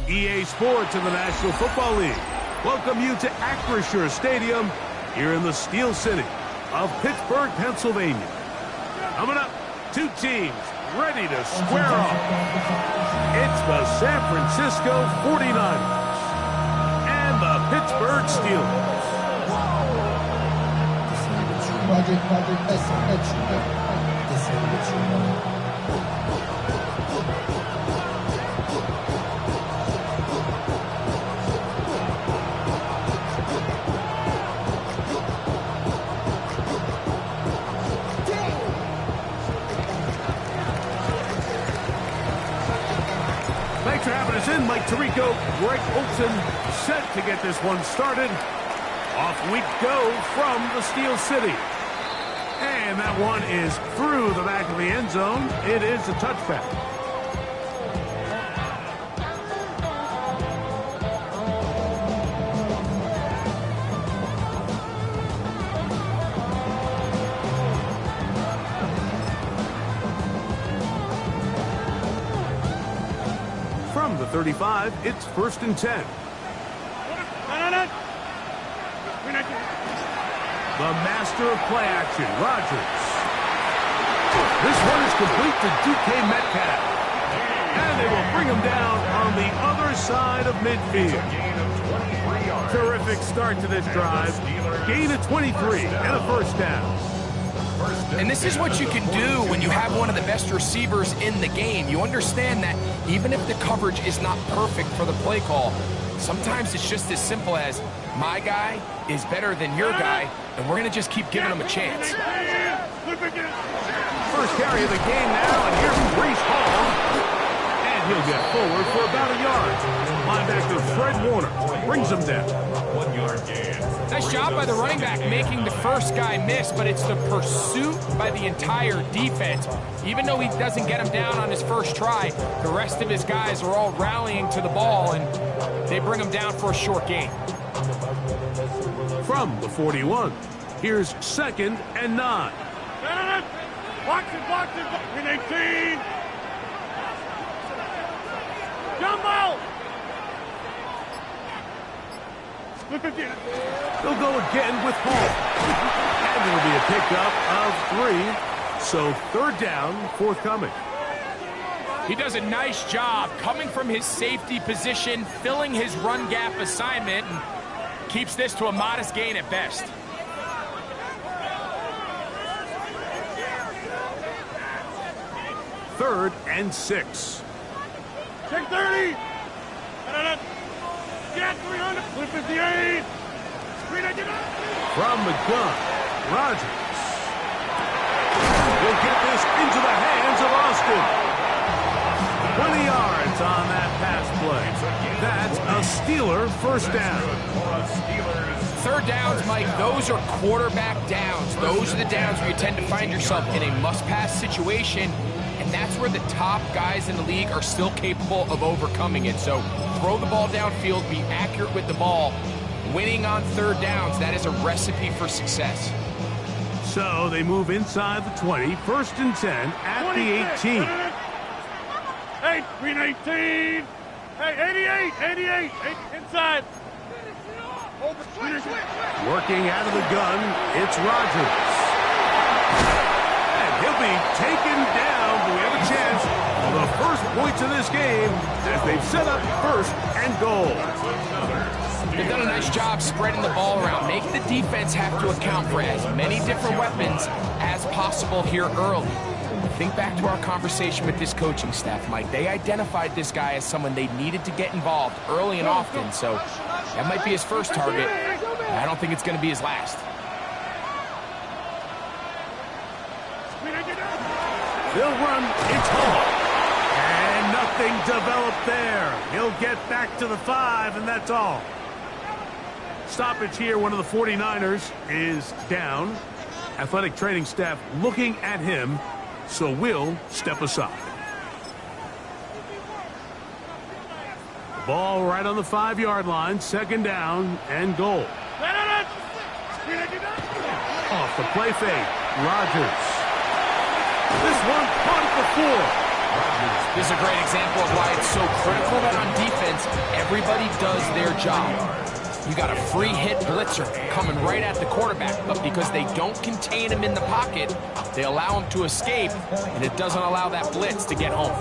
EA Sports and the National Football League welcome you to Acrisure Stadium here in the Steel City of Pittsburgh, Pennsylvania. Coming up, two teams ready to square off. It's the San Francisco 49ers and the Pittsburgh Steelers. Thanks for having us in, Mike Tirico. Greg Olson set to get this one started. Off we go from the Steel City. And that one is through the back of the end zone. It is a touchback. From the 35, it's 1st and 10. The master of play action, Rodgers. This one is complete to DK Metcalf. And they will bring him down on the other side of midfield. Terrific start to this drive. Gain of 23 and a first down. And this is what you can do when you have one of the best receivers in the game. You understand that even if the coverage is not perfect for the play call, sometimes it's just as simple as my guy is better than your guy, and we're going to just keep giving him a chance. First carry of the game now, and here's Breece Hall. And he'll get forward for about a yard. Linebacker Fred Warner brings him down. 1 yard gain. Nice job by the running back making the first guy miss, but it's the pursuit by the entire defense. Even though he doesn't get him down on his first try, the rest of his guys are all rallying to the ball, and they bring him down for a short gain. From the 41, here's 2nd and 9. Box it, in 18. Jumbo! They'll go again with Hall. And it'll be a pickup of 3. So 3rd down, forthcoming. He does a nice job coming from his safety position, filling his run gap assignment, and keeps this to a modest gain at best. Third and 6. Check 30. Get 300. 58. From the gun, Rodgers. He'll get this into the hands of Austin. 20 yards on that pass play. That's a Steeler first down. 3rd downs, Mike, those are quarterback downs. Those are the downs where you tend to find yourself in a must-pass situation, and that's where the top guys in the league are still capable of overcoming it. So throw the ball downfield, be accurate with the ball. Winning on 3rd downs, that is a recipe for success. So they move inside the 20, 1st and 10 at the 18. Hey, green 18. Hey, 88, inside. Working out of the gun, it's Rodgers. And he'll be taken down, but we have a chance for the first points of this game as they've set up 1st and goal. They've done a nice job spreading the ball around, making the defense have to account for as many different weapons as possible here early. Think back to our conversation with this coaching staff, Mike. They identified this guy as someone they needed to get involved early and often, so that might be his first target. I don't think it's going to be his last. They'll run, it's Hall. And nothing developed there. He'll get back to the 5, and that's all. Stoppage here, one of the 49ers is down. Athletic training staff looking at him, so we'll step aside. Ball right on the 5-yard line, 2nd down and goal. Off the play fake, Rodgers. This one caught at the 4. This is a great example of why it's so critical that on defense, everybody does their job. You got a free hit blitzer coming right at the quarterback, but because they don't contain him in the pocket, they allow him to escape, and it doesn't allow that blitz to get home.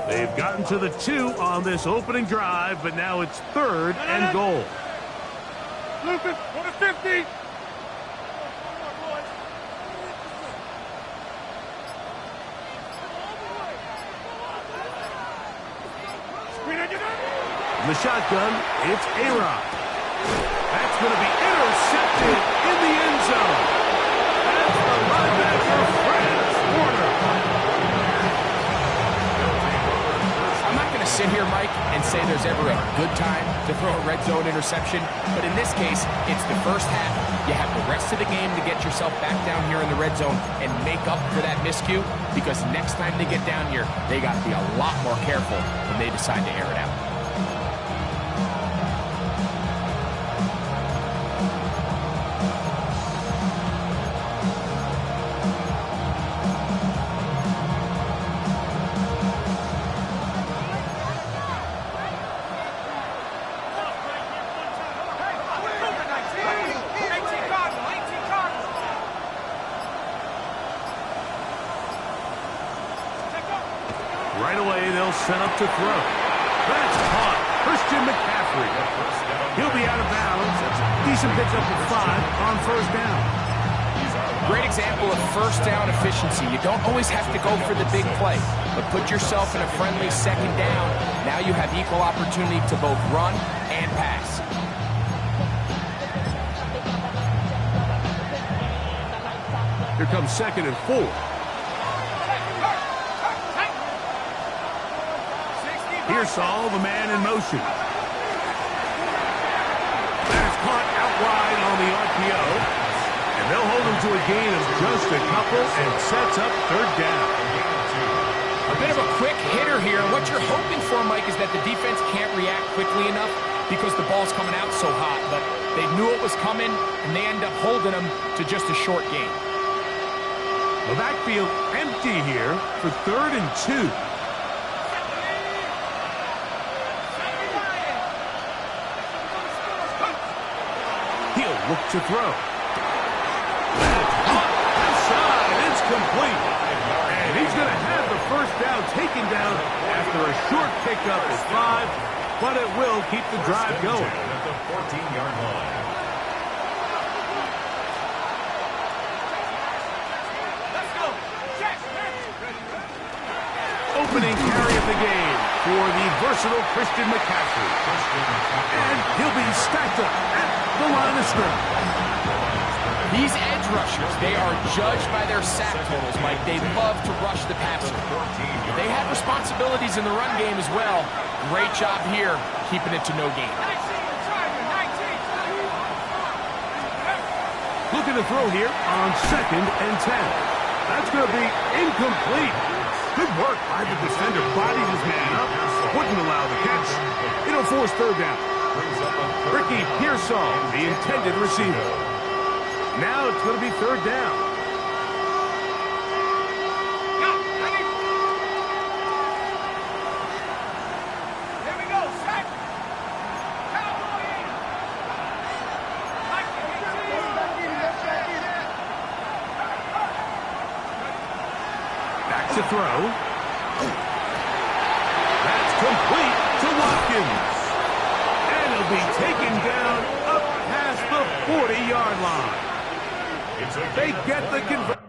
They've gotten to the 2 on this opening drive, but now it's 3rd and goal. Lucas, go to 50. In the shotgun, it's A-Rod. That's going to be intercepted in the end zone. That's the linebacker, Franz Warner. I'm not going to sit here, Mike, and say there's ever a good time to throw a red zone interception, but in this case, it's the first half. You have the rest of the game to get yourself back down here in the red zone and make up for that miscue, because next time they get down here, they got to be a lot more careful when they decide to air it out. Right away, they'll set up to throw. That's caught. Christian McCaffrey. He'll be out of bounds. Decent pickup of 5 on first down. Great example of first down efficiency. You don't always have to go for the big play, but put yourself in a friendly second down. Now you have equal opportunity to both run and pass. Here comes 2nd and 4. Pearsall, the man in motion. That is caught out wide on the RPO. And they'll hold him to a gain of just a couple and sets up 3rd down. A bit of a quick hitter here. What you're hoping for, Mike, is that the defense can't react quickly enough because the ball's coming out so hot. But they knew it was coming, and they end up holding him to just a short gain. The backfield empty here for 3rd and 2. Look to throw. That's outside. It's complete. And he's going to have the first down taken down after a short pickup at 5, but it will keep the drive going. At the 14-yard line. Let's go. Check. Opening carry of the game for the versatile Christian McCaffrey. And he'll be stacked up at the line of scrimmage. These edge rushers, they are judged by their sack totals, Mike. They love to rush the passer. They have responsibilities in the run game as well. Great job here, keeping it to no gain. Looking to throw here on 2nd and 10. That's going to be incomplete. Good work by the defender. Bodied his man up. Wouldn't allow the catch. It'll force 3rd down. Ricky Pearsall, the intended receiver. Now it's going to be 3rd down. Here we go. Set. Back to throw. That's complete to Watkins. And he'll be taken down up past the 40-yard line. They get the conversion.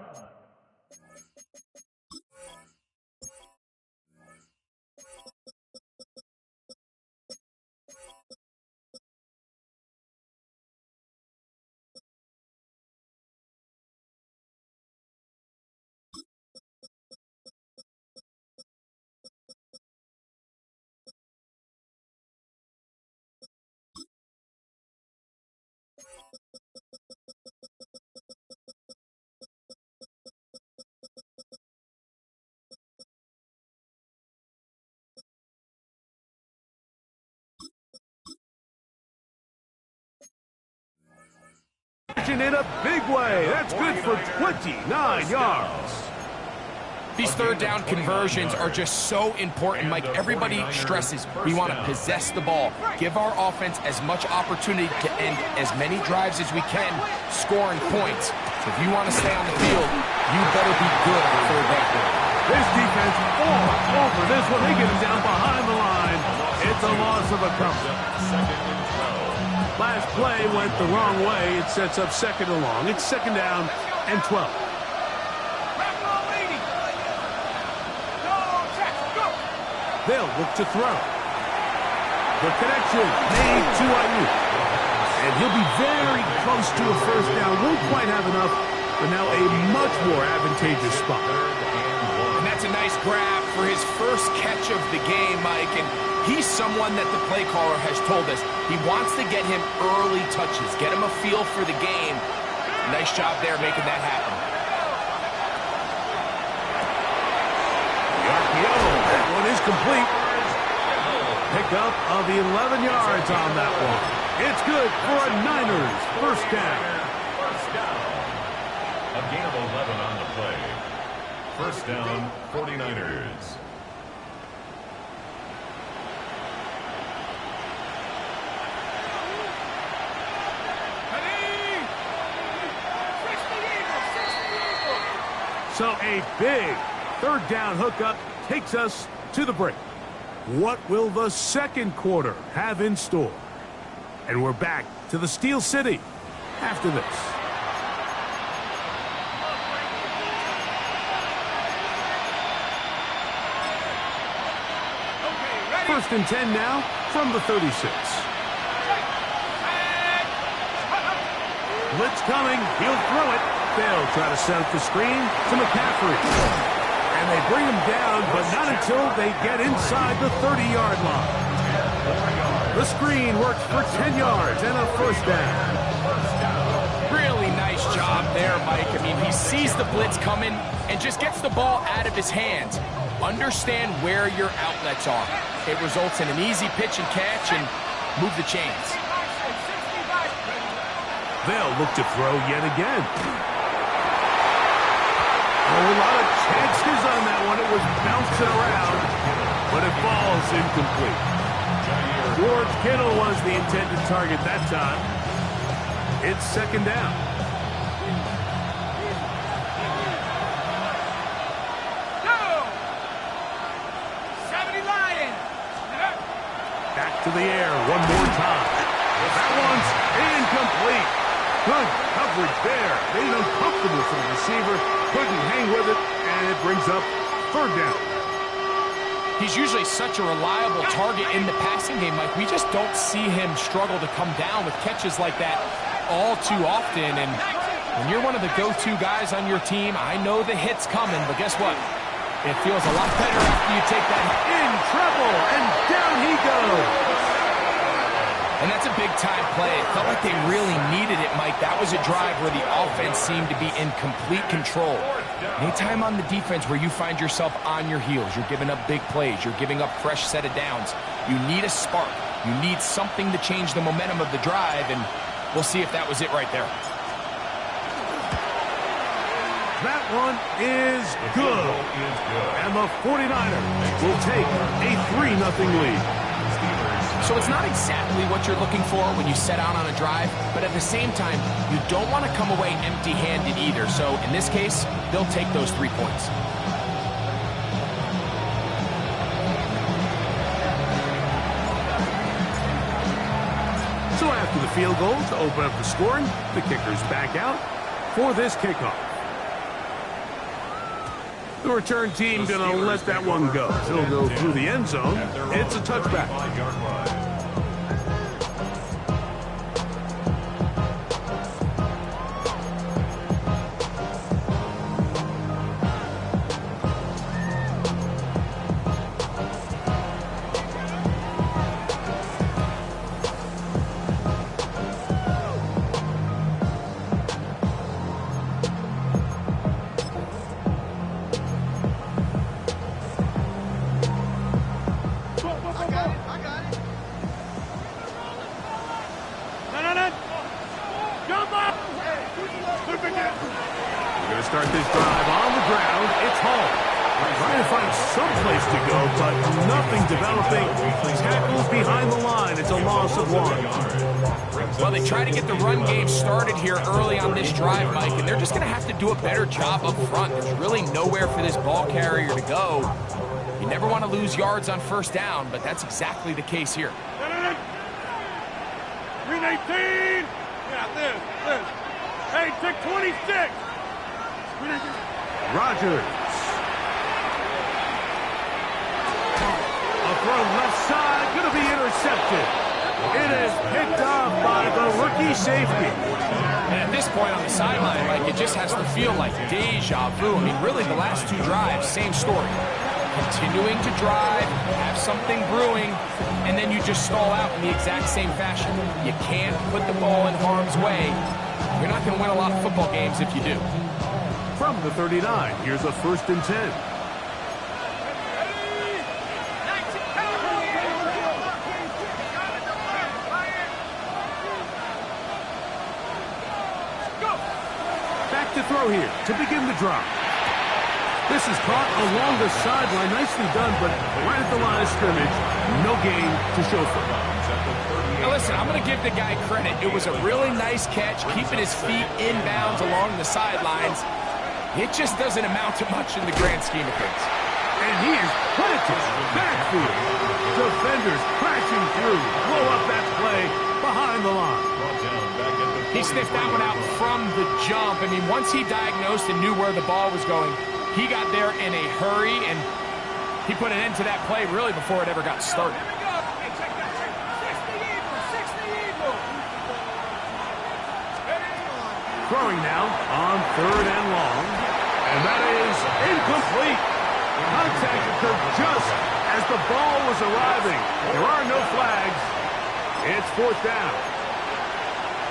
conversion in a big way. That's good for 29 yards. These third down conversions are just so important, Mike. Everybody stresses we want to possess the ball, give our offense as much opportunity to end as many drives as we can, scoring points. So if you want to stay on the field, you better be good on third down. This defense all over this one. They get him down behind the line. It's a loss of a couple. Last play went the wrong way. It sets up second and long. It's second down and 12. They'll look to throw. The connection made to Ayuk. And he'll be very close to a first down. Won't quite have enough, but now a much more advantageous spot. And that's a nice grab for his first catch of the game, Mike. And he's someone that the play caller has told us he wants to get him early touches, get him a feel for the game. Nice job there making that happen. That one is complete. Pickup of 11 yards on that one. It's good for a Niners first down. A gain of 11 on the play. First down, 49ers. So a big third down hookup takes us to the break. What will the second quarter have in store? And we're back to the Steel City after this. First and 10 now from the 36. Blitz coming. He'll throw it. They'll try to set up the screen to McCaffrey. And they bring him down, but not until they get inside the 30-yard line. The screen works for 10 yards and a first down. Really nice job there, Mike. I mean, he sees the blitz coming and just gets the ball out of his hands. Understand where your outlets are. It results in an easy pitch and catch and move the chains. They'll look to throw yet again. A lot of chances on that one. It was bouncing around, but it falls incomplete. George Kittle was the intended target that time. It's second down. Go! 70 Lions! Back to the air one more time. That one's incomplete. Good coverage there. Made it uncomfortable for the receiver. Couldn't hang with it, and it brings up third down. He's usually such a reliable target in the passing game, Mike. We just don't see him struggle to come down with catches like that all too often. And when you're one of the go-to guys on your team, I know the hit's coming, but guess what? It feels a lot better after you take that. In trouble, and down he goes. And that's a big-time play. It felt like they really needed it, Mike. That was a drive where the offense seemed to be in complete control. Anytime on the defense where you find yourself on your heels, you're giving up big plays, you're giving up fresh set of downs, you need a spark. You need something to change the momentum of the drive, and we'll see if that was it right there. That one is good. And the 49ers will take a 3-0 lead. So it's not exactly what you're looking for when you set out on a drive, but at the same time, you don't want to come away empty-handed either. So in this case, they'll take those 3 points. So after the field goal to open up the scoring, the kicker's back out for this kickoff. The return team going to let that one go. It'll go through the end zone. It's a touchback. We're going to start this drive on the ground. It's Hall. Trying to find some place to go, but nothing developing. Tackles behind the line. It's a loss of 1. Well, they try to get the run game started here early on this drive, Mike, and they're just going to have to do a better job up front. There's really nowhere for this ball carrier to go. You never want to lose yards on first down, but that's exactly the case here. 319. Yeah, this. Hey, take 26. Rogers. A throw left side, going to be intercepted. It is picked up by the rookie safety. And at this point on the sideline, like, it just has to feel like deja vu. I mean, really, the last two drives, same story. Continuing to drive, have something brewing, and then you just stall out in the exact same fashion. You can't put the ball in harm's way. You're not going to win a lot of football games if you do. From the 39, here's a 1st and 10. Back to throw here to begin the drive. This is caught along the sideline. Nicely done, but right at the line of scrimmage, no gain to show for it. Now listen, I'm going to give the guy credit. It was a really nice catch, keeping his feet inbounds along the sidelines. It just doesn't amount to much in the grand scheme of things. And he is planted backfield. Defenders crashing through. Blow up that play behind the line. He sniffed that one out from the jump. I mean, once he diagnosed and knew where the ball was going, he got there in a hurry, and he put an end to that play really before it ever got started. Throwing now on 3rd and long. And that is incomplete. Contact occurred just as the ball was arriving. There are no flags. It's 4th down.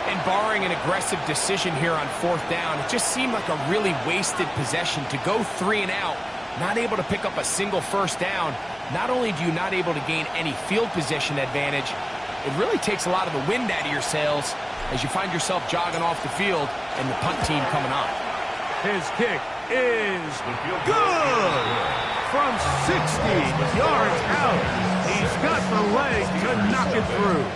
And barring an aggressive decision here on 4th down, it just seemed like a really wasted possession to go 3 and out, not able to pick up a single 1st down. Not only do you not able to gain any field position advantage, it really takes a lot of the wind out of your sails as you find yourself jogging off the field and the punt team coming on. His kick is good. From 60 yards out, he's got the leg to knock it through.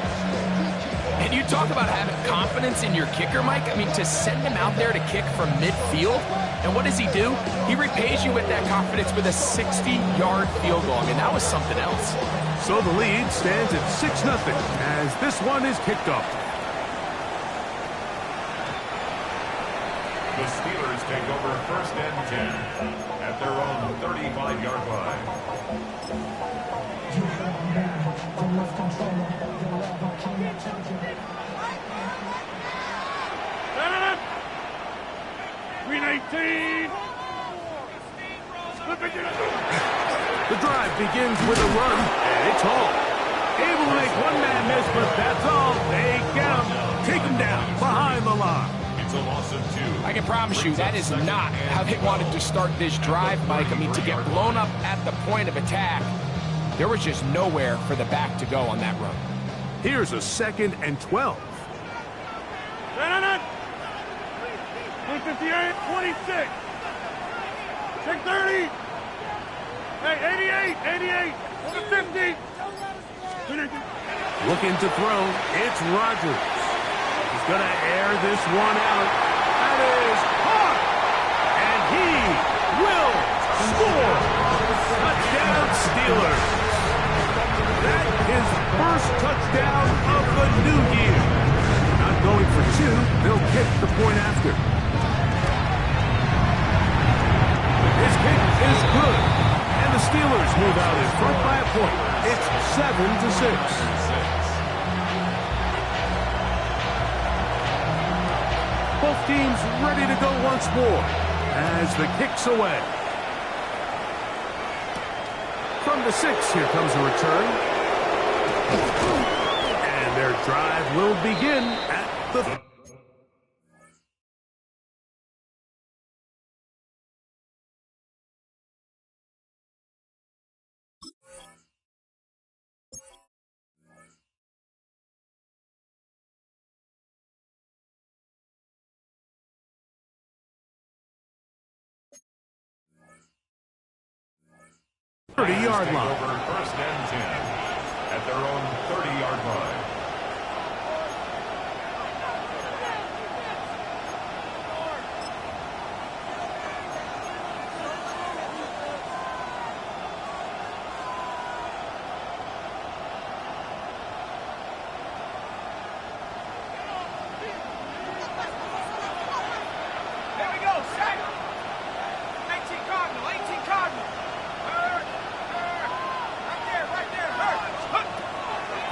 And you talk about having confidence in your kicker, Mike. I mean, to send him out there to kick from midfield, and what does he do? He repays you with that confidence with a 60-yard field goal. I mean, that was something else. So the lead stands at 6-0 as this one is kicked off. The Steelers take over 1st and 10 at their own 35-yard line. The drive begins with a run, and it's Hall. Able to make one man miss, but that's all. They get him, take him down behind the line. It's a loss of 2. I can promise you that is not how they wanted to start this drive, Mike. I mean, to get blown up at the point of attack, there was just nowhere for the back to go on that run. Here's a 2nd and 12. 158, 26. Check 30. Hey, 88, 50. Looking to throw, it's Rogers. He's going to air this one out. That is caught. And he will score. Touchdown Steelers. That is first touchdown of the new year. Not going for 2, they'll kick the point after. His kick is good. And the Steelers move out in front by a point. It's 7-6. Both teams ready to go once more as the kick's away. From the 6, here comes a return. And their drive will begin at the 30-yard line. Over first and 10 at their own 30-yard line.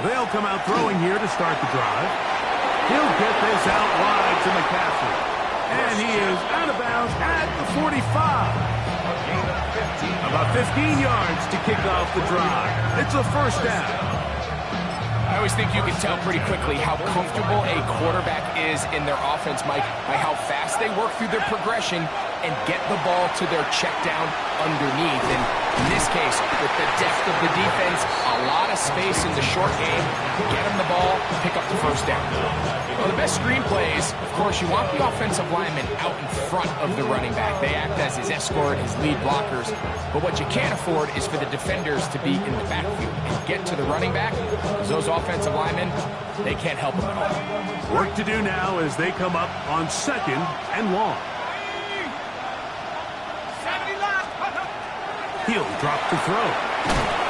They'll come out throwing here to start the drive. He'll get this out wide to McCaffrey. And he is out of bounds at the 45. About 15 yards to kick off the drive. It's a first down. I always think you can tell pretty quickly how comfortable a quarterback is in their offense, Mike, by how fast they work through their progression and get the ball to their check down underneath. And in this case, with the depth of the defense, a lot of space in the short game, get them the ball, pick up the first down. Well, the best screen plays, of course, you want the offensive lineman out in front of the running back. They act as his escort, his lead blockers. But what you can't afford is for the defenders to be in the backfield and get to the running back, because those offensive linemen, they can't help them at all. Work to do now as they come up on 2nd and long. He'll drop to throw.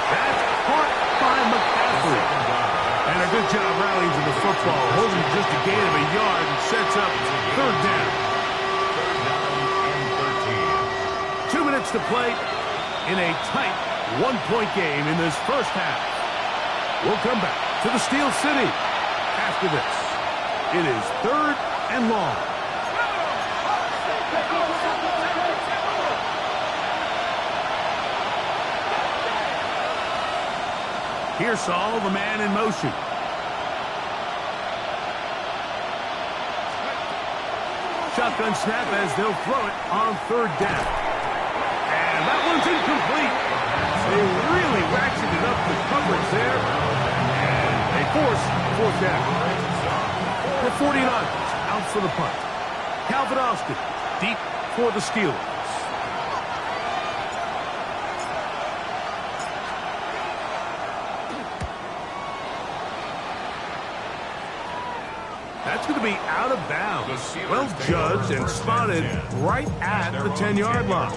That's caught by McCaffrey. And a good job rallying to the football, holding just a gain of a yard and sets up 3rd down. 2 minutes to play in a tight one-point game in this first half. We'll come back to the Steel City after this. It is 3rd and long. Here's Saul, the man in motion. Shotgun snap as they'll throw it on 3rd down. And that one's incomplete. They really ratcheted up the coverage there. And they force 4th down. The 49ers out for the punt. Calvin Austin deep for the Steelers. That's going to be out of bounds. Well judged and spotted right at the 10-yard line.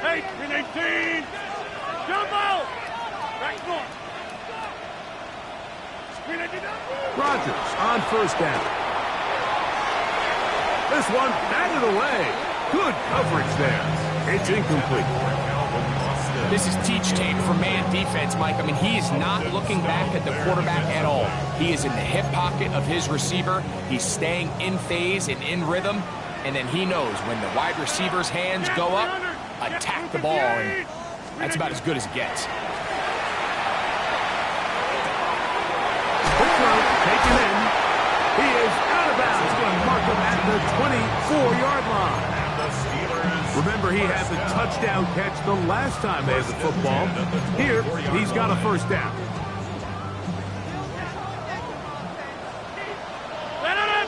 Hey, 18! Jumbo! Back north! Rodgers on 1st down. This one batted away. Good coverage there. It's incomplete. This is teach tape for man defense, Mike. I mean, he is not looking back at the quarterback at all. He is in the hip pocket of his receiver. He's staying in phase and in rhythm. And then he knows when the wide receiver's hands go up, attack the ball. And that's about as good as it gets. Taken in. He is out of bounds. Going to mark him at the 24-yard line. Remember, he had the touchdown catch the last time they had the football. Here, he's got a 1st down. Let it!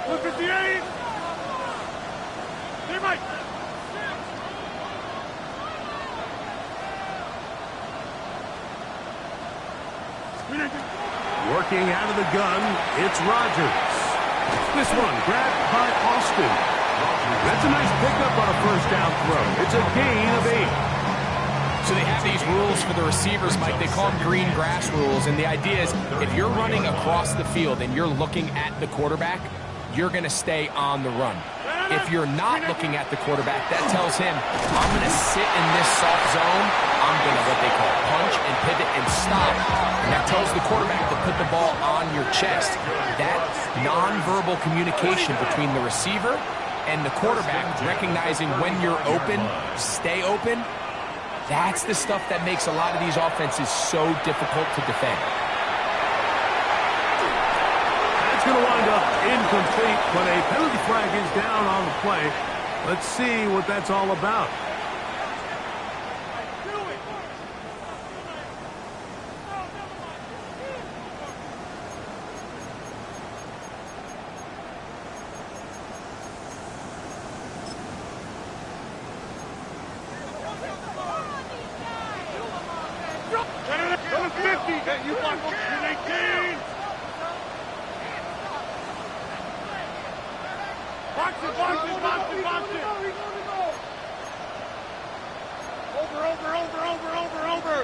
158! Hey, Mike! Working out of the gun, it's Rodgers. This one grabbed by Austin. That's a nice pickup on a 1st down throw. It's a gain of 8. So they have these rules for the receivers, Mike. They call them green grass rules. And the idea is if you're running across the field and you're looking at the quarterback, you're going to stay on the run. If you're not looking at the quarterback, that tells him, I'm going to sit in this soft zone. I'm going to what they call punch and pivot and stop. And that tells the quarterback to put the ball on your chest. That nonverbal communication between the receiver and the quarterback, recognizing when you're open, stay open, that's the stuff that makes a lot of these offenses so difficult to defend. That's going to wind up incomplete, but a penalty flag is down on the play. Let's see what that's all about. You block him. 18. Box it. Over.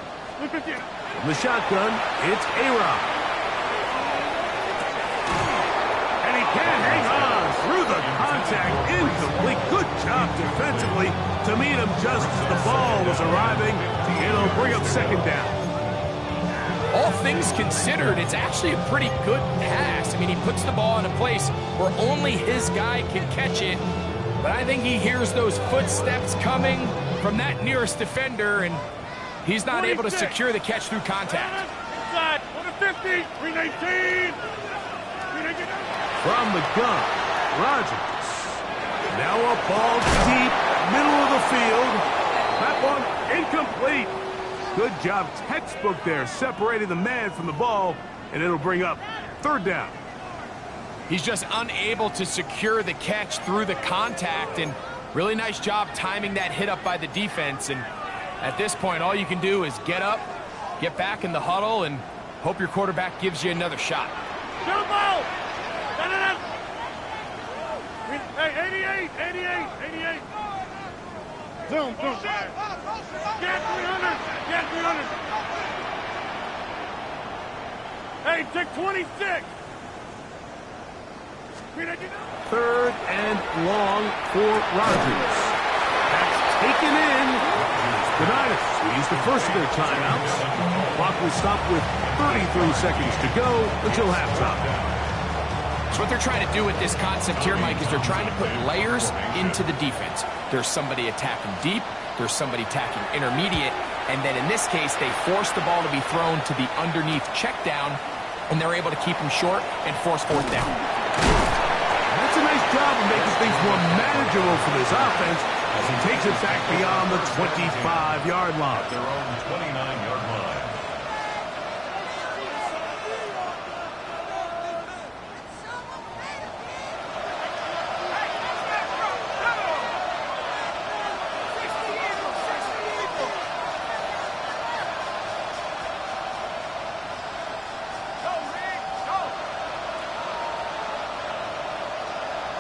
From the shotgun, it's A-Rod. And he can't hang on through the contact. Incomplete. Good job defensively to meet him just as the ball was arriving. It'll bring up second down. All things considered, it's actually a pretty good pass. I mean, he puts the ball in a place where only his guy can catch it. But I think he hears those footsteps coming from that nearest defender, and he's not able to secure the catch through contact. Inside, 150, 319. From the gun, Rodgers. Now a ball deep, middle of the field. That one incomplete. Good job, textbook there, separating the man from the ball, and it'll bring up third down. He's just unable to secure the catch through the contact, and really nice job timing that hit up by the defense. And at this point, all you can do is get up, get back in the huddle, and hope your quarterback gives you another shot. Jumbo! Hey, 88. Zoom. Get 300. Hey, take 26. Third and long for Rodgers. That's taken in. The Niners use the first of their timeouts. Clock will stop with 33 seconds to go until halftime. So what they're trying to do with this concept here, Mike, is they're trying to put layers into the defense. There's somebody attacking deep, there's somebody attacking intermediate, and then in this case, they force the ball to be thrown to the underneath check down, and they're able to keep him short and force fourth down. That's a nice job of making things more manageable for this offense as he takes it back beyond the 25-yard line. Their own 29-yard line.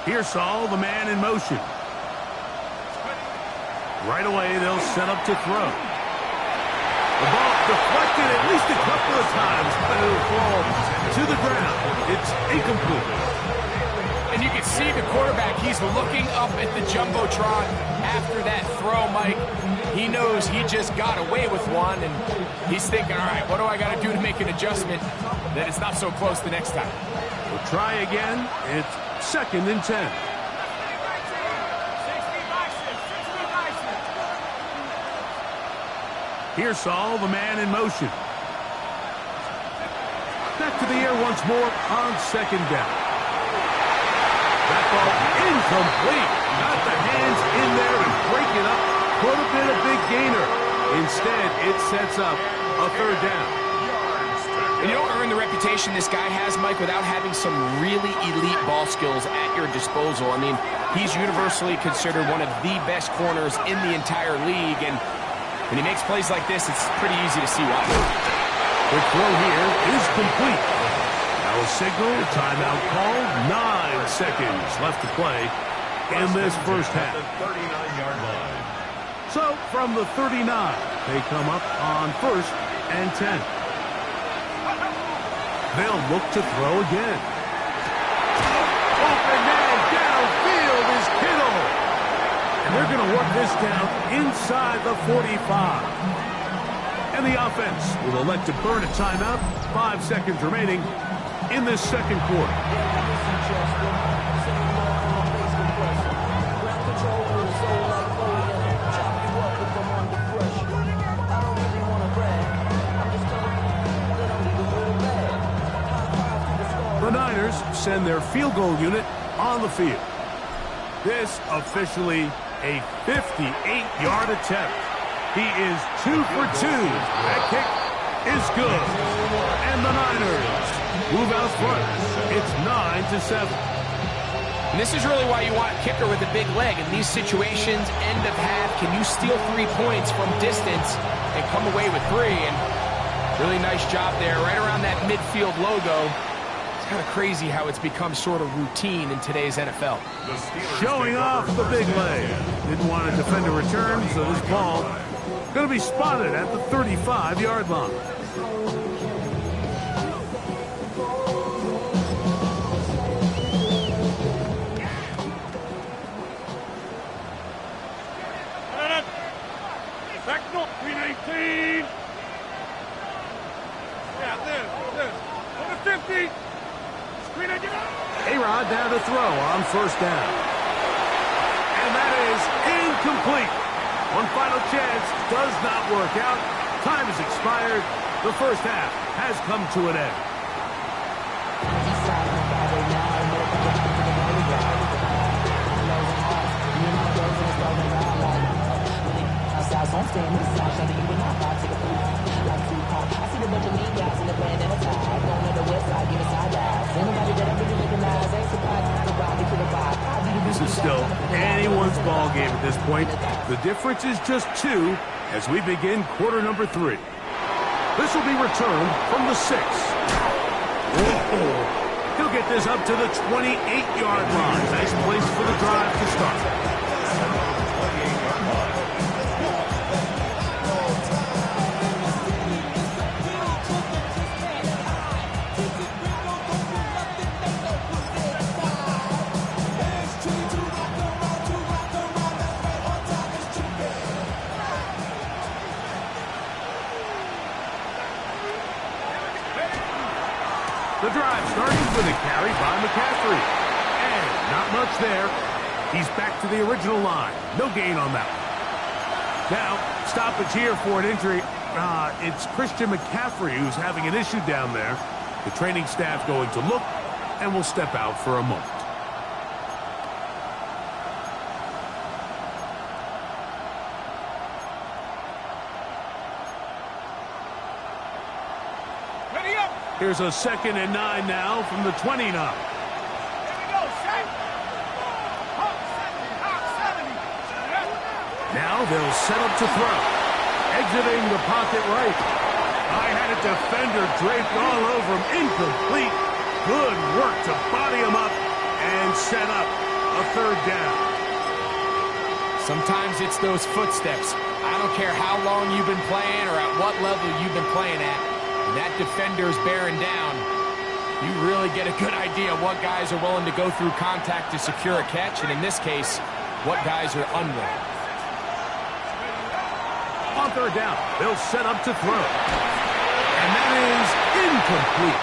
Here's Saul, the man in motion. Right away, they'll set up to throw. The ball deflected at least a couple of times, but it'll fall to the ground. It's incomplete. And you can see the quarterback, he's looking up at the Jumbotron after that throw, Mike. He knows he just got away with one, and he's thinking, all right, what do I got to do to make an adjustment that it's not so close the next time? We'll try again. It's second and 10. Here's Saul, the man in motion. Back to the air once more on second down. That ball incomplete. Got the hands in there to break it up. Could have been a big gainer. Instead, it sets up a third down. And you don't earn the reputation this guy has, Mike, without having some really elite ball skills at your disposal. I mean, he's universally considered one of the best corners in the entire league, and when he makes plays like this, it's pretty easy to see why. Quick throw here is complete. Now a signal, timeout called. 9 seconds left to play in this first half. 39-yard line. So from the 39, they come up on first and 10. They'll look to throw again. Open man downfield is Kittle. And they're going to work this down inside the 45. And the offense will elect to burn a timeout. 5 seconds remaining in this second quarter. The Niners send their field goal unit on the field. This officially a 58-yard attempt. He is 2 for 2. That kick is good. And the Niners move out front. It's 9-7. And this is really why you want a kicker with a big leg. In these situations, end of half, can you steal 3 points from distance and come away with 3? And really nice job there, right around that midfield logo. It's kind of crazy how it's become sort of routine in today's NFL. Showing off the big leg. Didn't want to defend a return, so this ball going to be spotted at the 35-yard line. Back to 319. Yeah, this. On the 50. Screen it. A-Rod down to throw on first down. And that is incomplete. One final chance does not work out. Time has expired. The first half has come to an end. This is still anyone's ball game at this point. The difference is just 2 as we begin quarter number 3. This will be returned from the 6. He'll get this up to the 28-yard line. Nice place for the drive to start. The drive starting with a carry by McCaffrey. And not much there. He's back to the original line. No gain on that one. Now, stoppage here for an injury. It's Christian McCaffrey who's having an issue down there. The training staff going to look and will step out for a moment. Here's a 2nd and 9 now from the 29. Here we go, set. Now they'll set up to throw. Exiting the pocket right. I had a defender draped all over him. Incomplete. Good work to body him up and set up a 3rd down. Sometimes it's those footsteps. I don't care how long you've been playing or at what level you've been playing at. When that defender's bearing down, you really get a good idea what guys are willing to go through contact to secure a catch, and in this case, what guys are unwilling. On 3rd down, they'll set up to throw. And that is incomplete.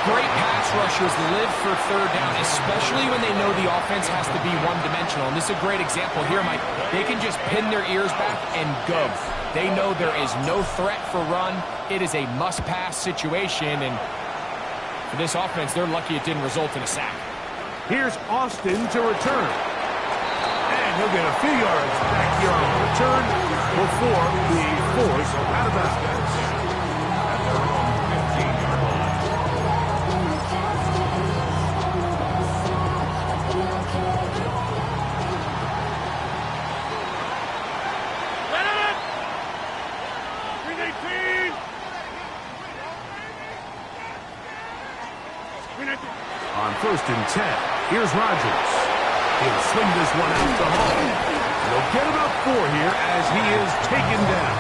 Great pass rushers live for 3rd down, especially when they know the offense has to be one-dimensional. And this is a great example here, Mike. They can just pin their ears back and go. They know there is no threat for run. It is a must-pass situation, and for this offense, they're lucky it didn't result in a sack. Here's Austin to return. And he'll get a few yards back here on the return before the force out of bounds. On 1st and 10, here's Rodgers. He'll swing this one out to home. They'll get about 4 here as he is taken down.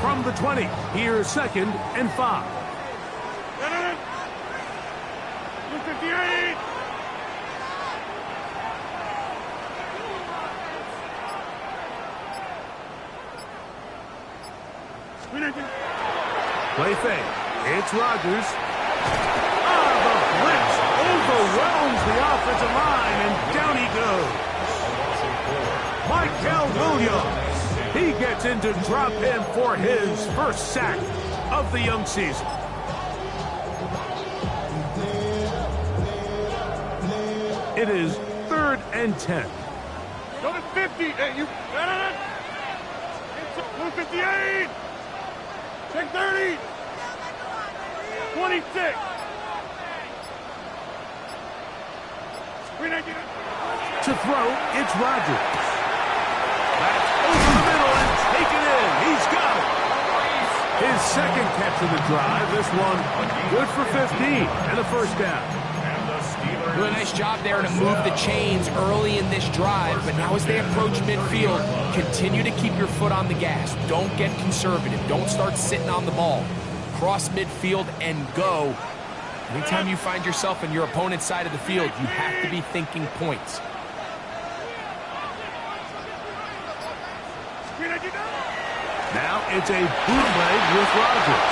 From the 20, here's 2nd and 5. 258. Play fake. It's Rodgers. The blitz overwhelms the offensive line, and down he goes. gets in to drop him for his first sack of the young season. It is 3rd and 10. Go to 50. Hey, you. 258. Check 30. 26. To throw, it's Rodgers. That's over the middle and taken in. He's got it. His second catch of the drive. This one good for 15 and a first down. Doing a nice job there to move the chains early in this drive, but now as they approach midfield, continue to keep your foot on the gas. Don't get conservative. Don't start sitting on the ball. Cross midfield and go. Anytime you find yourself on your opponent's side of the field, you have to be thinking points. Now it's a bootleg with Rodgers.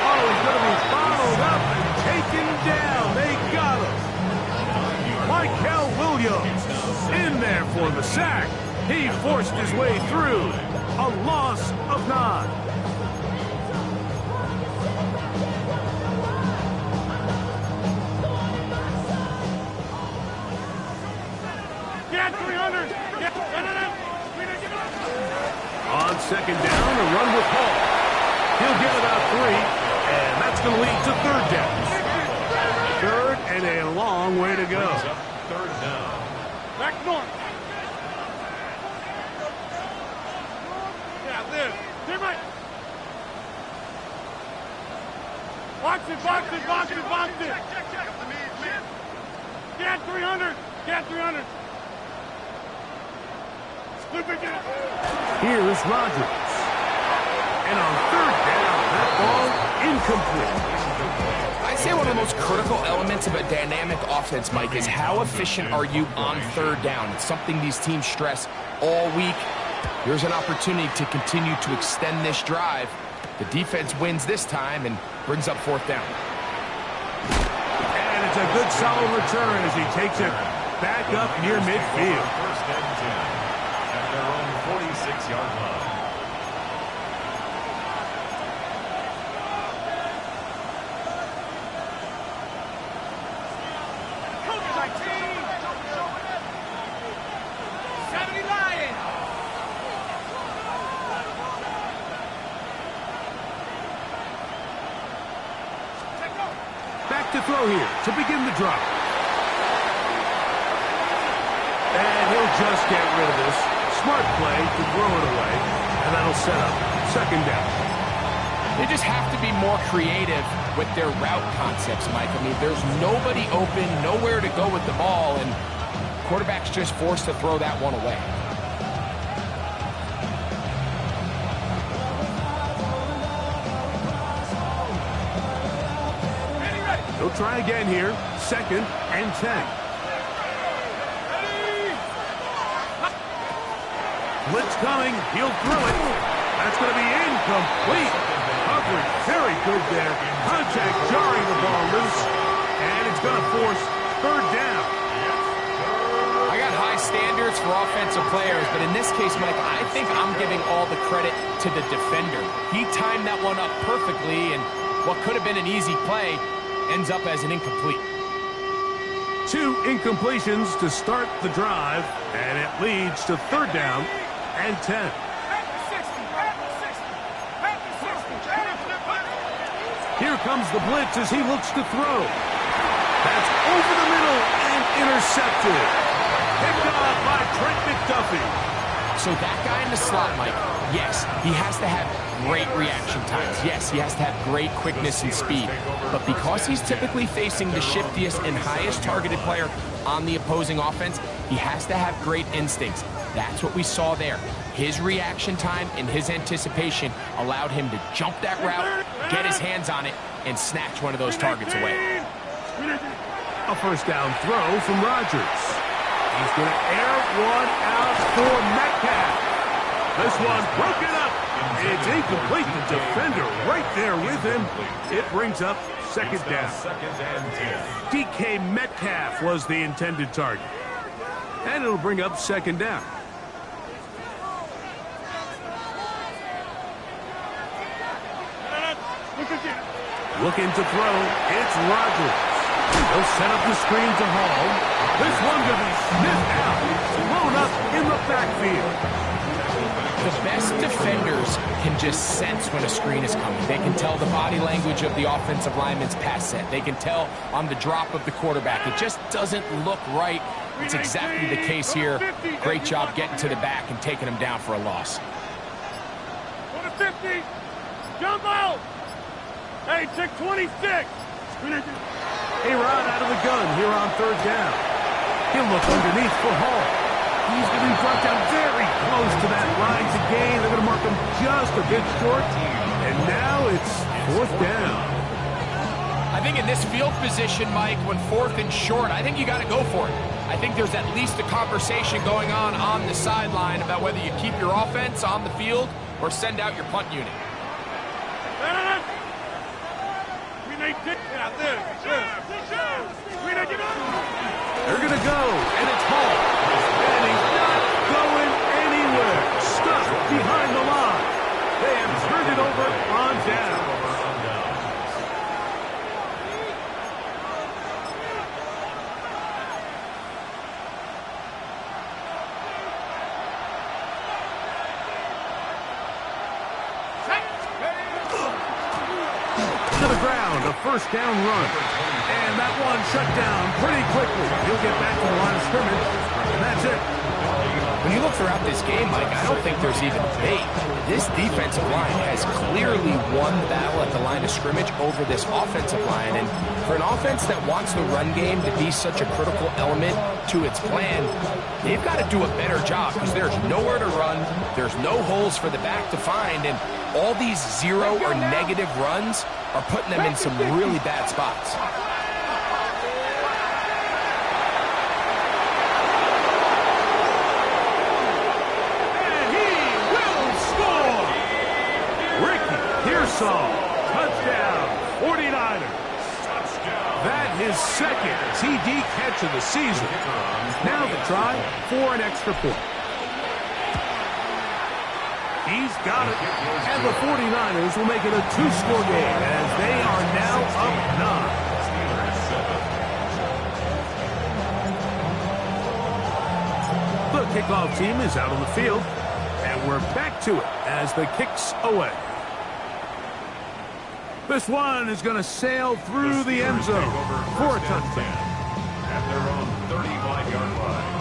Oh, he's going to be followed up and taken down. They got him. Michael Williams in there for the sack. He forced his way through. A loss of 9. Get 300. On second down, a run with Hall. He'll get about 3, and that's going to lead to 3rd down. 3rd and a long way to go. 3rd down. Back north. Yeah, this. Get right. Box it, box it, box it, box it. Get 300. Get 300. Here's Rodgers. And on 3rd down, that ball incomplete. I'd say one of the most critical elements of a dynamic offense, Mike, is how efficient are you on 3rd down. It's something these teams stress all week. Here's an opportunity to continue to extend this drive. The defense wins this time and brings up 4th down. And it's a good solid return as he takes it back up near midfield. 1st and 10 at their own 46-yard line. Back to throw here to begin the drive. And he'll just get rid of this. Smart play to throw it away. And that'll set up 2nd down. They just have to be more creative with their route concepts, Mike. I mean, there's nobody open, nowhere to go with the ball, and quarterback's just forced to throw that one away. He'll try again here. 2nd and 10. Blitz coming. He'll throw it. That's going to be incomplete. Coverage very good there. Contact jarring the ball loose. And it's going to force 3rd down. I got high standards for offensive players, but in this case, Mike, I think I'm giving all the credit to the defender. He timed that one up perfectly, and what could have been an easy play ends up as an incomplete. 2 incompletions to start the drive, and it leads to 3rd down and 10. Here comes the blitz as he looks to throw. That's over the middle and intercepted. Picked off by Trent McDuffie. So that guy in the slot, Mike, yes, he has to have great reaction times. Yes, he has to have great quickness and speed. But because he's typically facing the shiftiest and highest targeted player on the opposing offense, he has to have great instincts. That's what we saw there. His reaction time and his anticipation allowed him to jump that route, get his hands on it, and snatch one of those targets away. A 1st down throw from Rodgers. He's going to air one out for Metcalf. This one broken up. It's incomplete. The defender right there with him. It brings up 2nd down. 2nd and 10. DK Metcalf was the intended target. And it'll bring up 2nd down. Looking to throw. It's Rogers. He'll set up the screen to Hall. This one going to be sniffed out. Thrown up in the backfield. The best defenders can just sense when a screen is coming. They can tell the body language of the offensive lineman's pass set. They can tell on the drop of the quarterback. It just doesn't look right. It's exactly the case here. Great job getting to the back and taking him down for a loss. 50. Jump out. Hey, check 26. A-Rod out of the gun here on third down. He'll look underneath for Hall. He's going to be brought down very close to that line to gain. They're going to mark him just a bit short. And now it's fourth down. I think in this field position, Mike, when fourth and short, I think you got to go for it. I think there's at least a conversation going on the sideline about whether you keep your offense on the field or send out your punt unit. They're going to go, and it's Hall. And he's not going anywhere. Stuck behind the line. They have turned it over on down. To the ground, a first down run. And that one shut down pretty quickly. He'll get back to the line of scrimmage, and that's it. When you look throughout this game, Mike, I don't think there's even debate. This defensive line has clearly won the battle at the line of scrimmage over this offensive line. And for an offense that wants the run game to be such a critical element to its plan, they've got to do a better job because there's nowhere to run. There's no holes for the back to find. And all these zero or negative runs are putting them in some really bad spots. Touchdown, 49ers. That his second TD catch of the season. Now the try for an extra point. He's got it. And the 49ers will make it a two-score game as they are now up 9. The kickoff team is out on the field. And we're back to it as the kick's away. This one is going to sail through the end zone for a touchdown. At their own 35-yard line.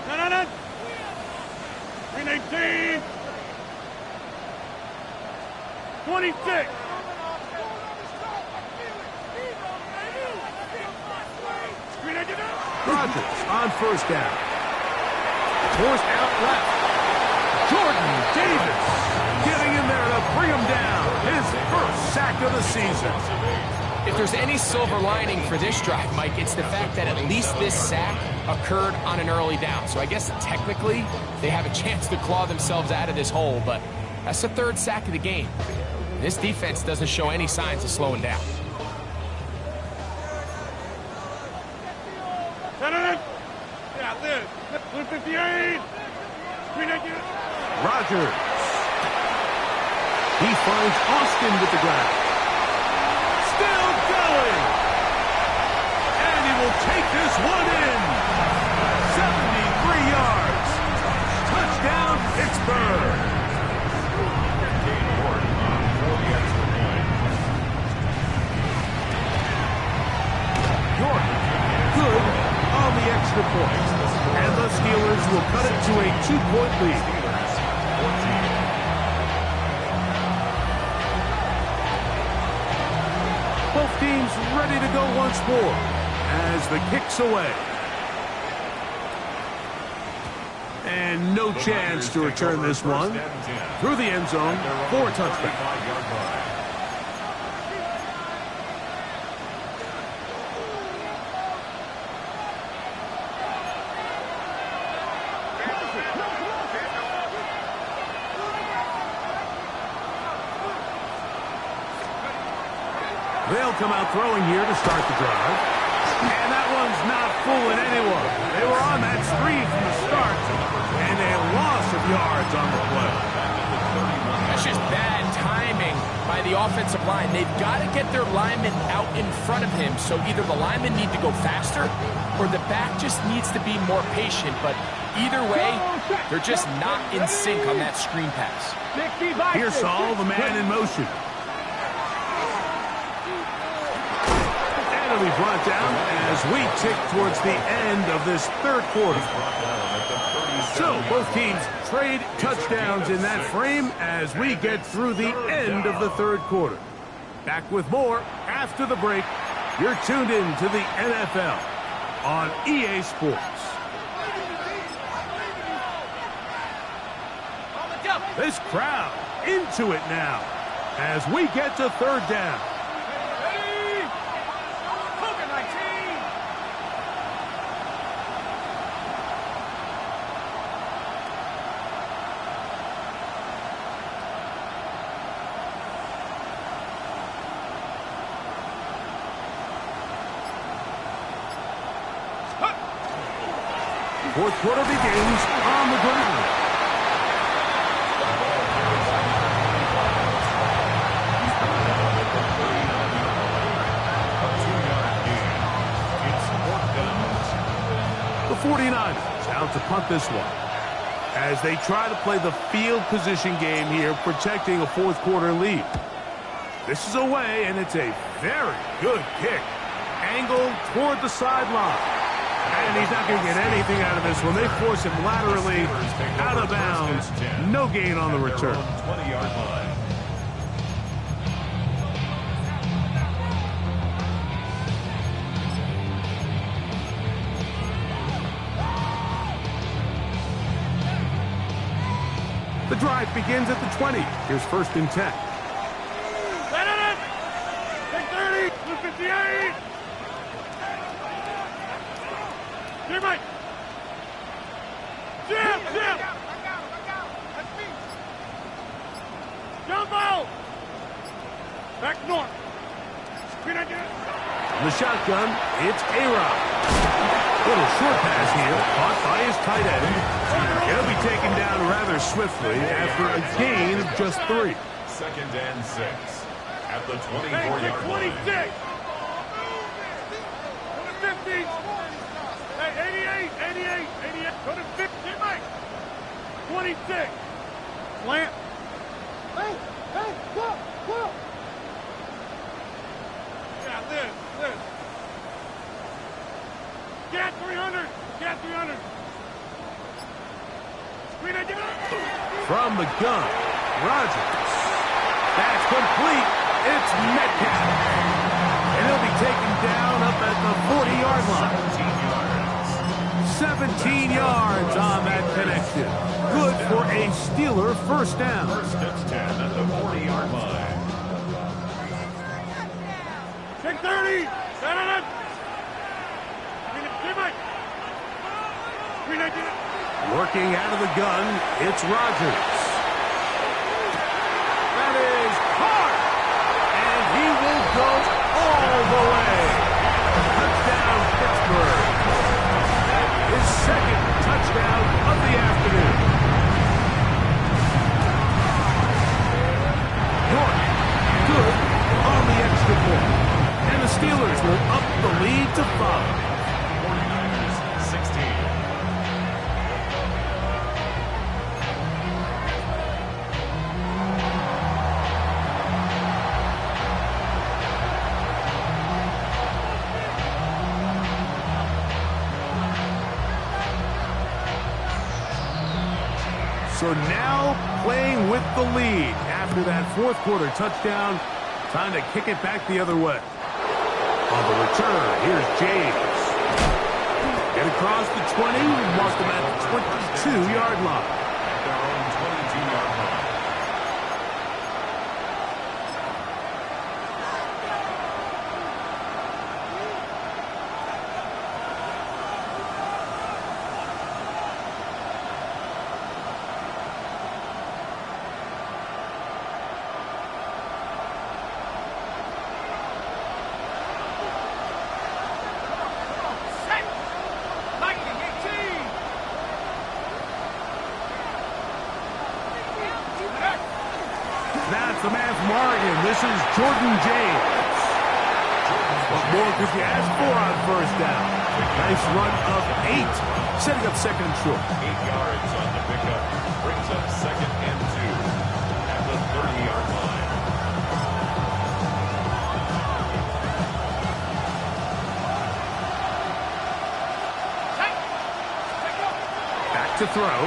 No. 319. 26. Rogers on first down. Forced out left. Jordan Davis getting in there to bring him down. His first sack of the season. If there's any silver lining for this drive, Mike, it's the fact that at least this sack occurred on an early down. So I guess technically they have a chance to claw themselves out of this hole, but that's the third sack of the game. This defense doesn't show any signs of slowing down. Rogers. He finds Austin with the ground. Still going. And he will take this one in. 73 yards. Touchdown, Pittsburgh. York, good on the extra point. And the Steelers will cut it to a 2-point lead. Both teams ready to go once more as the kick's away. And no chance to return this one through the end zone for a touchdown. They'll come out throwing here to start the drive. And that one's not fooling anyone. They were on that streak from the start, and a loss of yards on the play. That's just bad timing by the offensive line. They've got to get their linemen out in front of him, so either the linemen need to go faster or the back just needs to be more patient. But either way, they're just not in sync on that screen pass. Here's Saul, the man in motion. And it'll be brought down as we tick towards the end of this third quarter. So both teams trade touchdowns in that frame as we get through the end of the third quarter. Back with more after the break. You're tuned in to the NFL on EA Sports. This crowd into it now as we get to third down. Fourth quarter begins on the ground. The 49ers out to punt this one as they try to play the field position game here, protecting a fourth quarter lead. This is away, and it's a very good kick. Angled toward the sideline. And he's not going to get anything out of this one. They force him laterally out of bounds. No gain on the return. 20-yard line. The drive begins at the 20. Here's first and 10. Set it! Take 30! 58! Here, Mike! Jim! That's me! Jump out! Back north! Screen idea! In the shotgun, it's A-Rod. Little short pass here, caught by his tight end. He'll be taken down rather swiftly after a gain of just 3. Second and 6 at the 24-yard Hey, line. 26! Go to 50! Hey, 88! Go to 50! Mike! 26! Slant! Hey! Look! Yeah, this! Get 300! Screen idea! From the gun, Rodgers. That's complete. It's Metcalf. And he'll be taken down up at the 40-yard line. 17 yards on that connection. Good for a Steeler first down. First and 10 at the 40-yard line. Take 30! Set it! Screen idea! Working out of the gun, it's Rodgers. That is hard. And he will go all the way. Touchdown, Pittsburgh. His second touchdown of the afternoon. York, good on the extra point. And the Steelers will up the lead to 5. 49ers 16. So now playing with the lead after that fourth quarter touchdown. Time to kick it back the other way. On the return, here's James. Get across the 20, mark them at the 22-yard line. At their own 22-yard line. from Oregon, this is Jordan James. What more could you ask for on first down? Nice run of 8, setting up second and short. 8 yards on the pickup. Brings up second and 2 at the 30-yard line. Back to throw.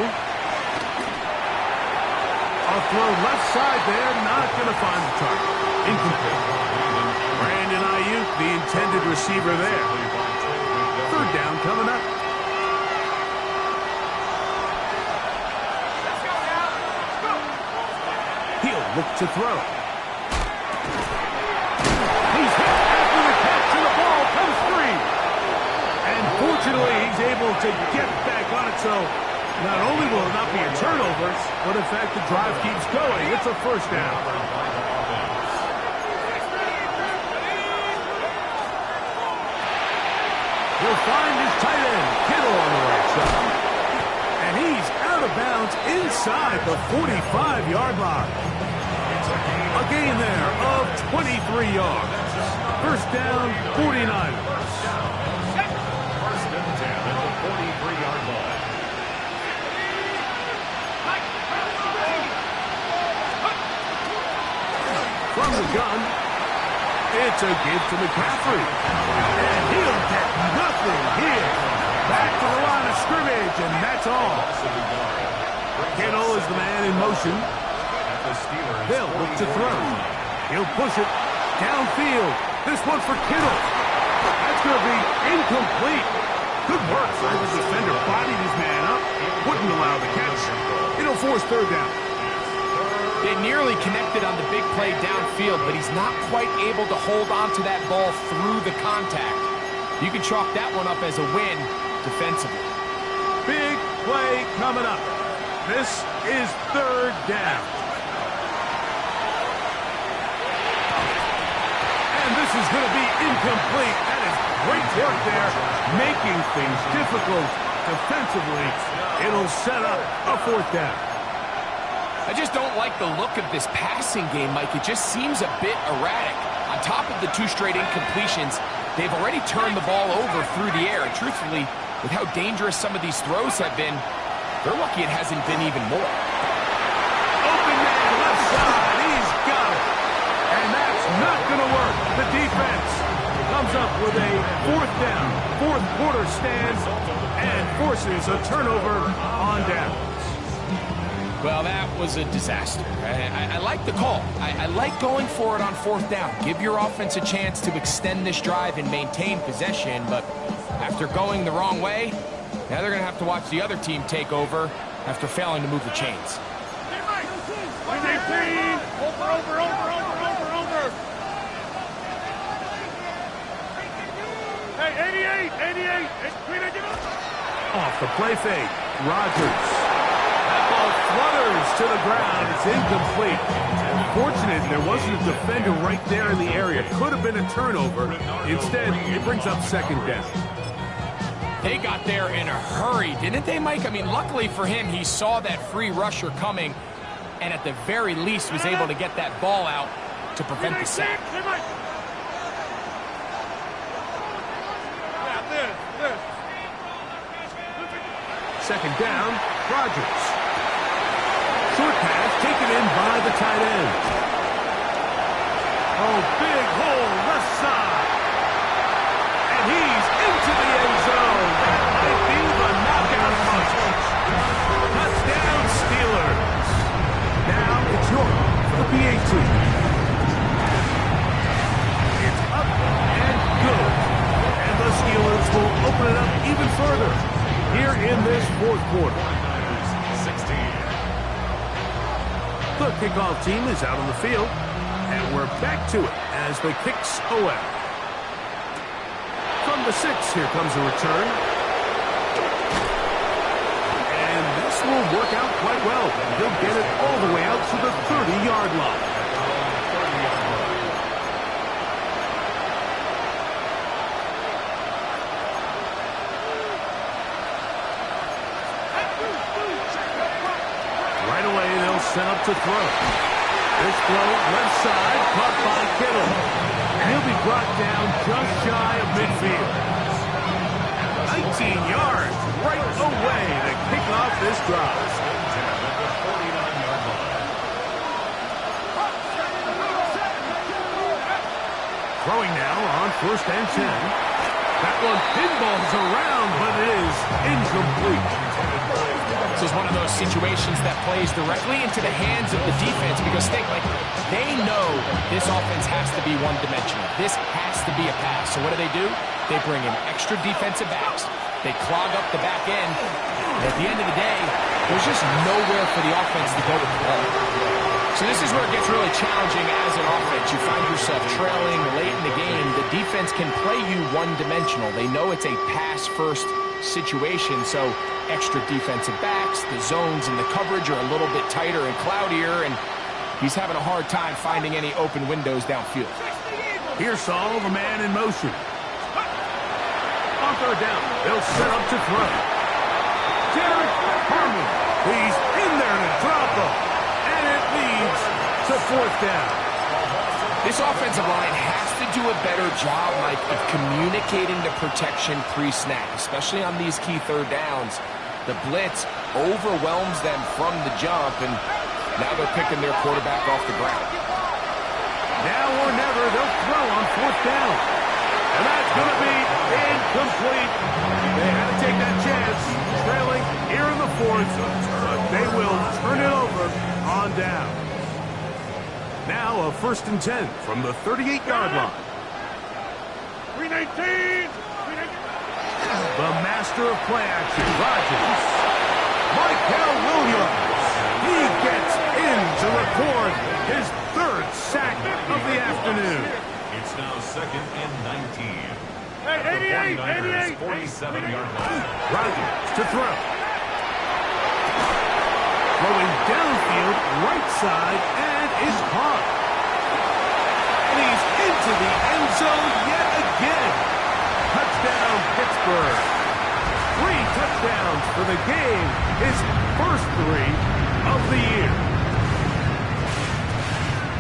A throw left side there, not going to find the target. Incomplete. Brandon Ayuk, the intended receiver there. Third down coming up. He'll look to throw. He's hit after the catch, and the ball comes free. And fortunately, he's able to get back on it, so not only will it not be a turnover, but in fact the drive keeps going. It's a first down. He'll find his tight end, Kittle, on the right side. And he's out of bounds inside the 45-yard line. A gain there of 23 yards. First down, 49ers. First and 10 at the 43-yard line. From the gun, it's a give to McCaffrey. And he'll get nothing here. Back to the line of scrimmage, and that's all. Kittle is the man in motion. They'll look to throw. He'll push it downfield. This one for Kittle. That's going to be incomplete. Good work. The defender bodied his man up. Wouldn't allow the catch. It'll force third down. They nearly connected on the big play downfield, but he's not quite able to hold on to that ball through the contact. You can chalk that one up as a win defensively. Big play coming up. This is third down. And this is going to be incomplete. That is great work there, making things difficult defensively. It'll set up a fourth down. I just don't like the look of this passing game, Mike. It just seems a bit erratic. On top of the 2 straight incompletions, they've already turned the ball over through the air. And truthfully, with how dangerous some of these throws have been, they're lucky it hasn't been even more. Open man left side. He's got it. And that's not going to work. The defense comes up with a fourth down, fourth quarter stand, and forces a turnover on downs. Well, that was a disaster. I like the call. I like going for it on fourth down. Give your offense a chance to extend this drive and maintain possession, but after going the wrong way, now they're going to have to watch the other team take over after failing to move the chains. Hey, 88. Off the play fake, Rodgers. Ball flutters to the ground. It's incomplete. Fortunate there wasn't a defender right there in the area. Could have been a turnover. Instead, it brings up second down. They got there in a hurry, didn't they, Mike? I mean, luckily for him, he saw that free rusher coming and at the very least was able to get that ball out to prevent the sack. Second down, Rodgers. Short pass taken in by the tight end. Oh, big hole left side. And he's into the end zone. That might be the knockout punch. Touchdown, Steelers. Now it's York for the PAT. It's up and good. And the Steelers will open it up even further here in this fourth quarter. 16. The kickoff team is out on the field, and we're back to it as the kicks away. From the 6, here comes a return. And this will work out quite well. He'll get it all the way out to the 30-yard line. Right away, they'll set up to throw. This throw left side, caught by Kittle. And he'll be brought down just shy of midfield. 19 yards right away to kick off this drive. Throwing now on 1st and 10. That one pinballs around, but it is incomplete. This is one of those situations that plays directly into the hands of the defense because they know this offense has to be one-dimensional. This has to be a pass. So what do? They bring in extra defensive backs. They clog up the back end. And at the end of the day, there's just nowhere for the offense to go with the ball. So this is where it gets really challenging as an offense. You find yourself trailing late in the game. The defense can play you one-dimensional. They know it's a pass-first situation, so extra defensive backs, the zones and the coverage are a little bit tighter and cloudier, and he's having a hard time finding any open windows downfield. Here's Saul, the man in motion. On 3rd down, they'll set up to throw. Derek Harmon, he's in there to drop him, and it leads to 4th down. This offensive line has to do a better job, Mike, of communicating the protection pre-snap, especially on these key 3rd downs. The blitz overwhelms them from the jump, and now they're picking their quarterback off the ground. Now or never, they'll throw on 4th down. And that's going to be incomplete. They had to take that chance, trailing here in the 4th, but they will turn it over on down. Now a 1st and 10 from the 38-yard line. 319. The master of play action, Rodgers. Michael Williams. He gets in to record his 3rd sack of the afternoon. It's now 2nd and 19. Hey, 88. 47-yard line. Rodgers to throw. Throwing downfield, right side, and is caught. And he's into the end zone yet again. Touchdown, Pittsburgh. 3 touchdowns for the game. His first 3 of the year.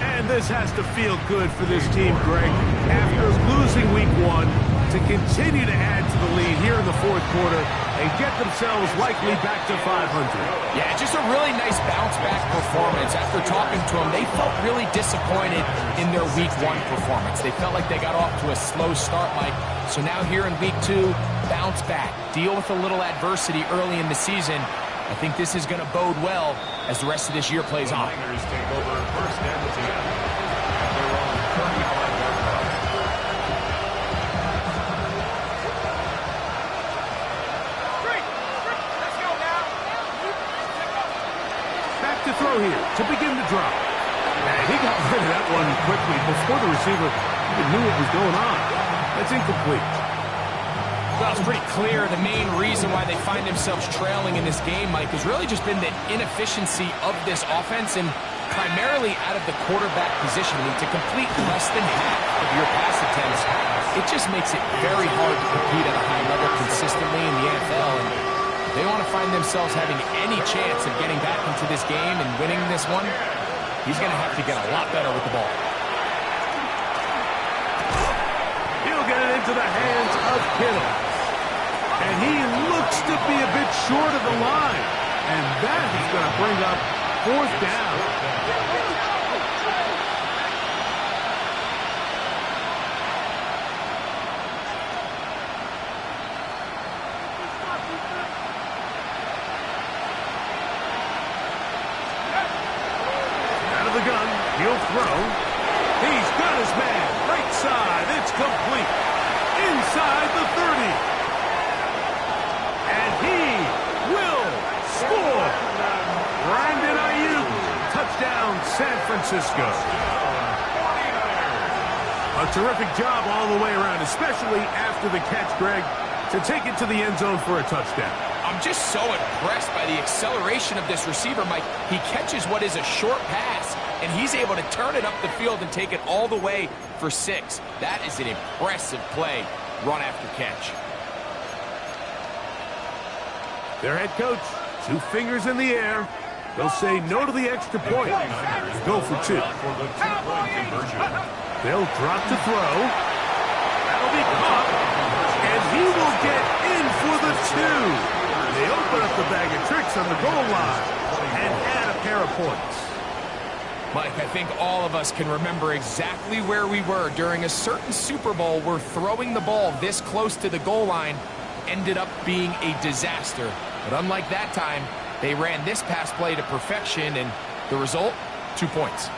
And this has to feel good for this team, Greg. After losing week 1, to continue to add to the lead here in the 4th quarter and get themselves likely back to 500. Yeah, just a really nice bounce-back performance. After talking to them, they felt really disappointed in their Week 1 performance. They felt like they got off to a slow start, Mike. So now here in Week 2, bounce back, deal with a little adversity early in the season. I think this is going to bode well as the rest of this year plays on. Niners take over 1st and 10 at their own 35-yard line. To throw here to begin the drop. And he got rid of that one quickly before the receiver even knew what was going on. That's incomplete. Well, it's pretty clear the main reason why they find themselves trailing in this game, Mike, has really just been the inefficiency of this offense and primarily out of the quarterback position. I mean, to complete less than half of your pass attempts, it just makes it very hard to compete at a high level consistently in the NFL. And they want to find themselves having any chance of getting back into this game and winning this one. He's going to have to get a lot better with the ball. He'll get it into the hands of Kittle. And he looks to be a bit short of the line. And that is going to bring up 4th down. He'll throw. He's got his man. Right side. It's complete. Inside the 30. And he will score. Brandon Ayuk. Touchdown, San Francisco. A terrific job all the way around, especially after the catch, Greg, to take it to the end zone for a touchdown. I'm just so impressed by the acceleration of this receiver, Mike. He catches what is a short pass, and he's able to turn it up the field and take it all the way for 6. That is an impressive play, run after catch. Their head coach, 2 fingers in the air. They'll say no to the extra point. Go for 2. For the 2-point conversion. They'll drop to throw. That'll be caught. And he will get in for the 2. They open up the bag of tricks on the goal line and add a pair of points. Mike, I think all of us can remember exactly where we were during a certain Super Bowl where throwing the ball this close to the goal line ended up being a disaster. But unlike that time, they ran this pass play to perfection, and the result, 2 points.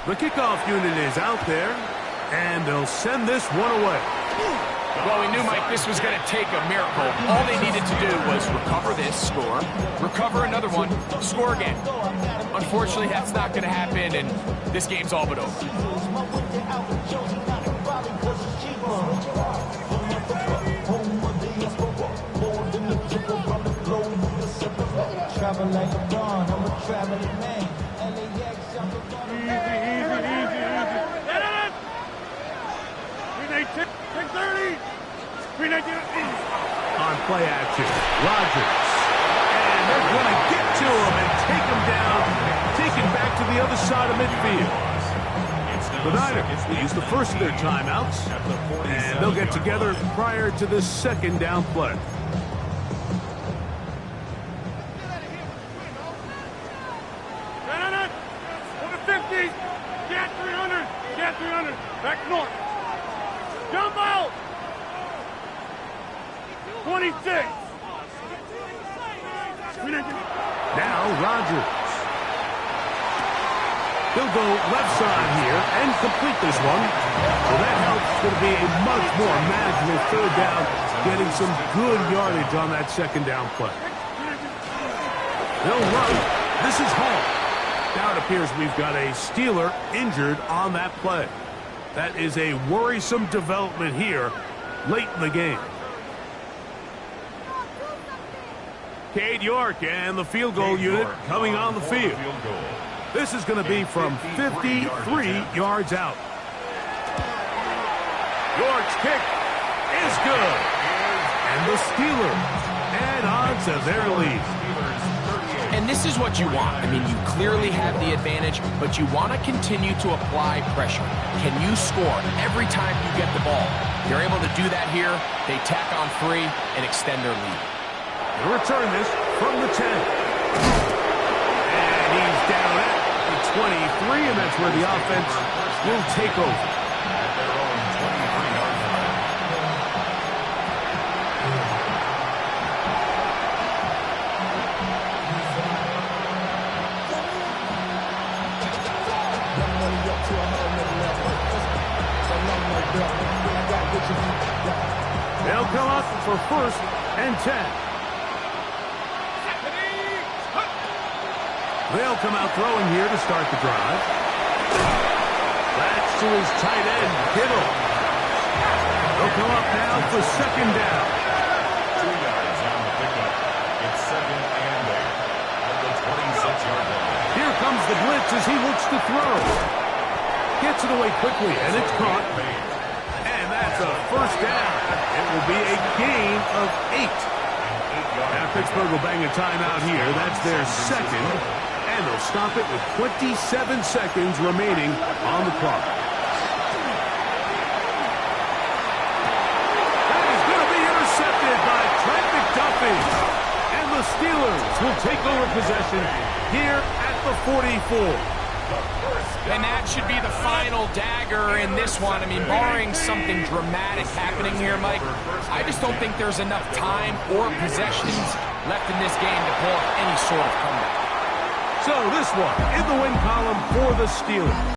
The kickoff unit is out there, and they'll send this one away. Well, we knew, Mike, this was going to take a miracle. All they needed to do was recover this, score, recover another one, score again. Unfortunately, that's not going to happen, and this game's all but over. Travel like a dawn, I'm a traveling man. On play action, Rodgers. And they're going to get to him and take him down, take him back to the other side of midfield. The Niners will use the first of their timeouts, and they'll get together prior to this second down play. Over 50. Get 300. Get 300. Back north. Jump out. 26. Now Rodgers. He'll go left side here and complete this one. Well, that helps. It's going to be a much more manageable third down, getting some good yardage on that second down play. They'll run. This is Hall. Now it appears we've got a Steeler injured on that play. That is a worrisome development here late in the game. Cade York and the field goal unit coming on the field. This is going to be from 53 yards out. York's kick is good. And the Steelers add on to their lead. And this is what you want. I mean, you clearly have the advantage, but you want to continue to apply pressure. Can you score every time you get the ball? They're able to do that here. They tack on 3 and extend their lead. They'll return this from the 10. And he's down at the 23, and that's where the offense will take over. They'll come up for 1st and 10. They'll come out throwing here to start the drive. That's to his tight end, Kittle. They'll come up now for 2nd down. 2 yards on the pickup. It's 2nd and 8 at the 26-yard line. Here comes the blitz as he looks to throw. Gets it away quickly, and it's caught. And that's a 1st down. It will be a gain of 8. Now Pittsburgh will bang a timeout here. That's their 2nd. And they'll stop it with 27 seconds remaining on the clock. That is going to be intercepted by Trent McDuffie. And the Steelers will take over possession here at the 44. And that should be the final dagger in this one. I mean, barring something dramatic happening here, Mike, I just don't think there's enough time or possessions left in this game to pull off any sort of comeback. So this one in the win column for the Steelers.